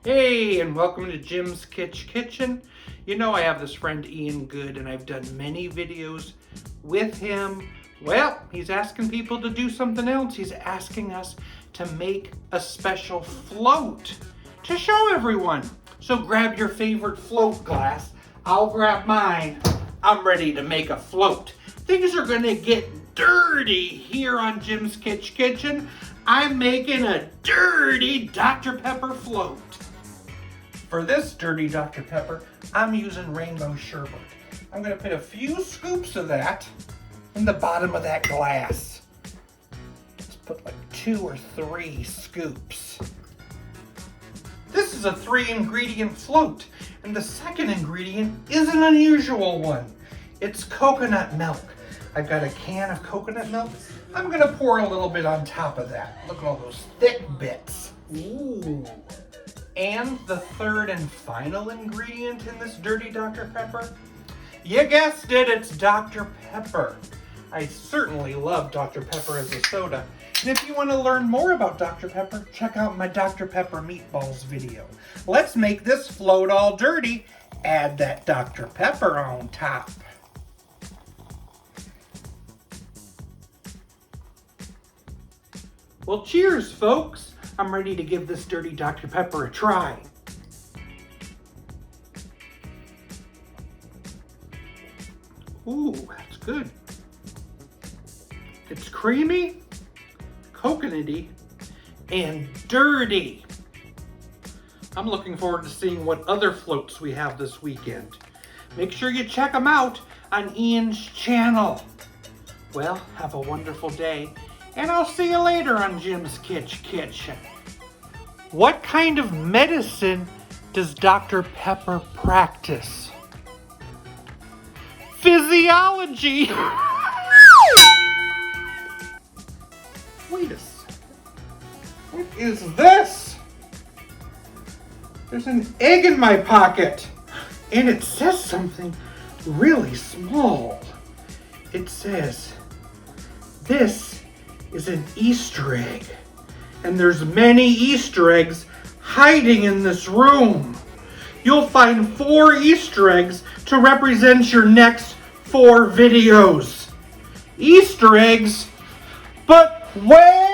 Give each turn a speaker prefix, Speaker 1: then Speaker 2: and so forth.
Speaker 1: Hey, and welcome to Jim's Kitchen. You know I have this friend Ian Good, and I've done many videos with him. Well, he's asking people to do something else. He's asking us to make a special float to show everyone. So grab your favorite float glass. I'll grab mine. I'm ready to make a float. Things are gonna get dirty here on Jim's Kitchen. I'm making a dirty Dr. Pepper float. For this dirty Dr. Pepper, I'm using rainbow sherbet. I'm going to put a few scoops of that in the bottom of that glass. Let's put like 2 or 3 scoops. This is a 3-ingredient float, and the second ingredient is an unusual one. It's coconut milk. I've got a can of coconut milk. I'm going to pour a little bit on top of that. Look at all those thick bits. Ooh. And the third and final ingredient in this dirty Dr. Pepper? You guessed it, it's Dr. Pepper. I certainly love Dr. Pepper as a soda. And if you want to learn more about Dr. Pepper, check out my Dr. Pepper meatballs video. Let's make this float all dirty. Add that Dr. Pepper on top. Well, cheers, folks. I'm ready to give this dirty Dr. Pepper a try. Ooh, that's good. It's creamy, coconutty, and dirty. I'm looking forward to seeing what other floats we have this weekend. Make sure you check them out on Ian's channel. Well, have a wonderful day. And I'll see you later on Jim's Kitchen. What kind of medicine does Dr. Pepper practice? Physiology! Wait a second. What is this? There's an egg in my pocket. And it says something really small. It says, "This is an Easter egg, and there's many Easter eggs hiding in this room. You'll find 4 Easter eggs to represent your next 4 videos. Easter eggs? But where?"